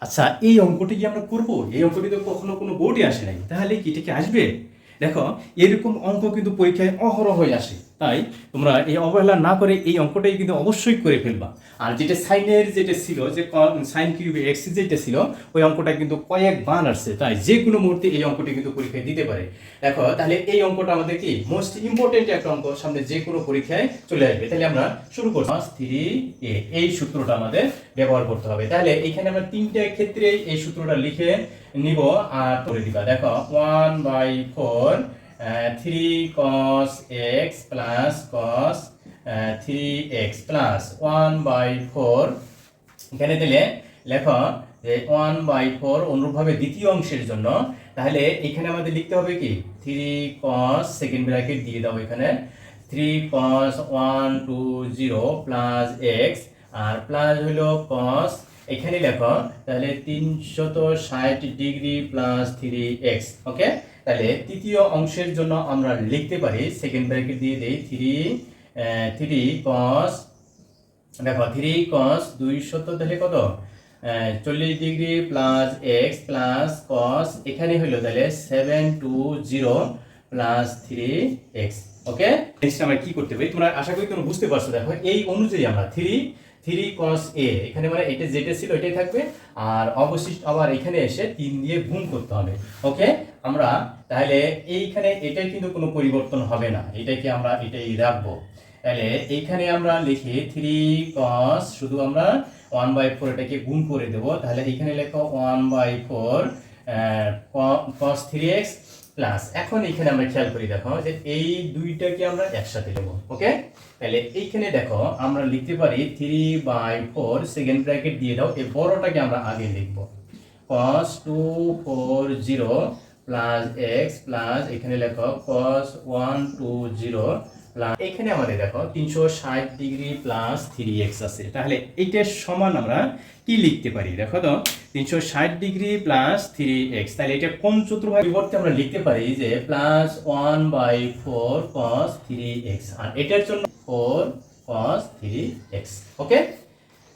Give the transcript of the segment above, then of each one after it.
আচ্ছা, এই অঙ্কটি কি আমরা করব? এই অঙ্কটি তো কখনো কোনো বোর্ডে আসে নাই, তাহলে কি এটা কি আসবে? দেখো, এরকম অঙ্ক কিন্তু পরীক্ষায় অহরহই আসে। তাই তোমরা এই অবহেলা না করে এই অঙ্কটাই কিন্তু অবশ্যই করে ফেলবা। আর যেটা সাইনের যেটা ছিল, যে সাইন কিউব এক্স যেটা ছিল, ওই অঙ্কটা কিন্তু কয়েকবার আসছে। তাই যে কোনো মুহূর্তে এই অঙ্কটি কিন্তু পরীক্ষায় দিতে পারে। দেখো, তাহলে এই অঙ্কটা আমাদের কি মোস্ট ইম্পর্টেন্ট একটা অঙ্ক, সামনে যে কোনো পরীক্ষায় চলে আসবে। তাহলে আমরা শুরু করছি। 3a এই সূত্রটা আমাদের ব্যবহার করতে হবে। তাহলে এখানে আমরা তিনটে ক্ষেত্রে এই সূত্রটা লিখে নিব আর করে দিবা। দেখো, 1/4 3 cos x plus cos 3x plus 1/4 এখানে দিলে লেখো যে 1/4 অনুরূপভাবে দ্বিতীয় অংশের জন্য। তাহলে এখানে আমাদের লিখতে হবে কি 3 cos সেকেন্ড ব্র্যাকেট দিয়ে দাও এখানে 3 cos 1 2 0 প্লাস x আর প্লাস হলো cos এখানে লেখো তাহলে 360 ডিগ্রি প্লাস 3x। ওকে, তাহলে তৃতীয় অংশের জন্য আমরা লিখতে পারি সেকেন্ড ব্র্যাকেট দিয়ে দেই 3 cos দেখো 3 cos 200 তাহলে কত 40 degree plus x plus cos এখানে হলো তাহলে 720 প্লাস 3x। ওকে, নেক্সট আমরা কি করতে পারি, তোমরা আশা করি তোমরা বুঝতে পারছো। দেখো, এই অনুযায়ী আমরা 3 cos a এখানে মানে এটা যেটা ছিল এটাই থাকবে, আর অবশিষ্ট আবার এখানে এসে 3 দিয়ে গুণ করতে হবে। ওকে, আমরা তাহলে এইখানে এটাই কিন্তু কোনো পরিবর্তন হবে না, এটাকে আমরা এটাই রাখবো। তাহলে এইখানে আমরা লিখি 3 cos শুধু আমরা 1/4 এটাকে গুণ করে দেব। তাহলে এখানে লেখো 1/4 cos 3x প্লাস এখন এখানে আমরা খেয়াল করি, দেখো যে এই দুইটাকে আমরা একসাথে দেব। ওকে, তাহলে এইখানে দেখো আমরা লিখতে পারি 3/4 সেকেন্ড ব্র্যাকেট দিয়ে দাও, এই বড়টাকে আমরা আগে লিখব cos 240 প্লাস x প্লাস এখানে লেখো cos 120 প্লাস এখানে আমাদের দেখো 360 ডিগ্রি প্লাস 3x আছে। তাহলে এইটার সমান আমরা কি লিখতে পারি, দেখো তো 360 ডিগ্রি প্লাস 3x। তাহলে এটা কোন চতুর্ভাগের পরিবর্তে আমরা লিখতে পারি যে প্লাস 1/4 cos 3x আর এটার জন্য 4 cos 3x। ওকে,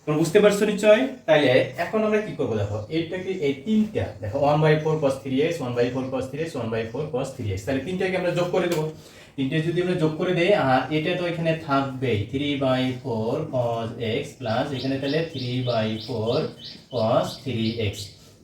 তোমরা বুঝতে পারছো নিশ্চয়। তাইলে এখন আমরা কি করব, দেখো এইটাকে এই তিনটা দেখো 1/4 cos 3x 1/4 cos 3x 1/4 cos 3x, তাহলে তিনটাকে আমরা যোগ করে দেব। তিনটে যদি আমরা যোগ করে দেই আর এটা তো এখানে থাকবেই 3/4 cos x প্লাস এখানে তাহলে 3/4 cos 3x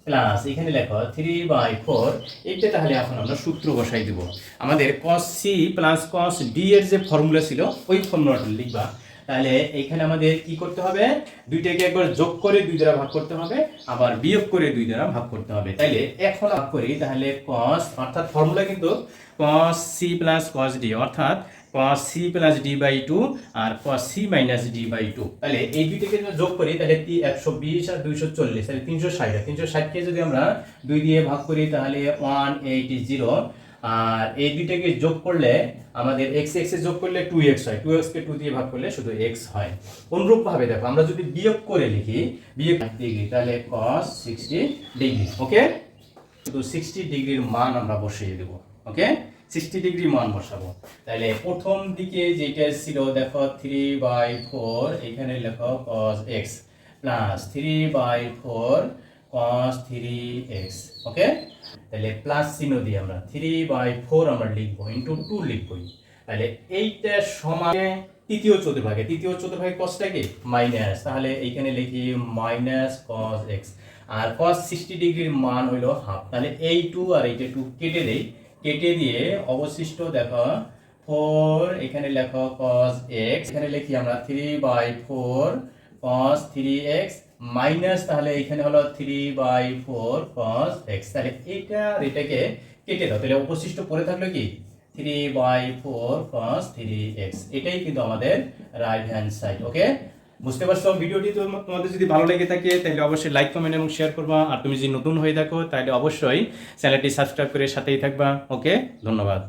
প্লাস এখানে লেখো 3/4 এইটা। তাহলে এখন আমরা সূত্র বসাই দেব। আমাদের cos c plus cos d এর যে ফর্মুলা ছিল ওই ফর্মুলাটা লিখবা। তাহলে এখানে আমাদের কি করতে হবে, দুইটাকে একবার যোগ করে 2 দ্বারা ভাগ করতে হবে, আবার বিয়োগ করে 2 দ্বারা ভাগ করতে হবে। তাইলে এখন ভাগ করি, তাহলে cos অর্থাৎ ফর্মুলা কিন্তু cos c plus cos d অর্থাৎ cos c plus d by 2 আর cos c minus d by 2। তাহলে এই দুইটাকে যদি যোগ করি তাহলে 120 আর 240 তাহলে 360 আর 360 কে যদি আমরা 2 দিয়ে ভাগ করি তাহলে 180 আর এই দুইটাকে যোগ করলে আমাদের x এ যোগ করলে 2x হয়, 2x কে 2 দিয়ে ভাগ করলে শুধু x হয়। অনুরূপ ভাবে দেখো আমরা যদি বিয়োগ করে লিখি বিয়োগ ডিগ্রি তাহলে cos 60 ডিগ্রি। ওকে, শুধু 60 ডিগ্রির মান আমরা বসিয়ে দেব। ওকে, 60 ডিগ্রি মান বসাবো। তাহলে প্রথম দিকে যেটা ছিল দেখো 3/4 এখানে লেখো cos x plus 3/4 cos 3x। ওকে, তাহলে প্লাস চিহ্ন দিয়ে আমরা 3/4 আমরা লিখবো ইনটু 2 লিখবই। তাহলে এইটা সমান তৃতীয় চতুর্ভাগে cosটা কি মাইনাস, তাহলে এইখানে লিখি মাইনাস cos x আর cos 60 ডিগ্রির মান হলো হাফ। তাহলে এই 2 আর এইটা 2 কেটে দেই, কেটে দিয়ে অবশিষ্ট দেখো 4 এখানে লেখো cos x এখানে লিখি আমরা 3/4 cos 3x মাইনাস তাহলে এখানে হলো 3/4 cos x। তাহলে এটা আর এটাকে কেটে দাও, তাহলে অবশিষ্ট পড়ে থাকলো কি 3/4 cos 3x। এটাই কিন্তু আমাদের রাইট হ্যান্ড সাইড। ওকে, বুঝতে পারছো? ভিডিওটি তোমাদের যদি ভালো লেগে থাকে তাহলে অবশ্যই লাইক কমেন্ট এবং শেয়ার করবা, আর তুমি যদি নতুন হয়ে থাকো তাহলে অবশ্যই চ্যানেলটি সাবস্ক্রাইব করে সাথেই থাকবা। ওকে, ধন্যবাদ।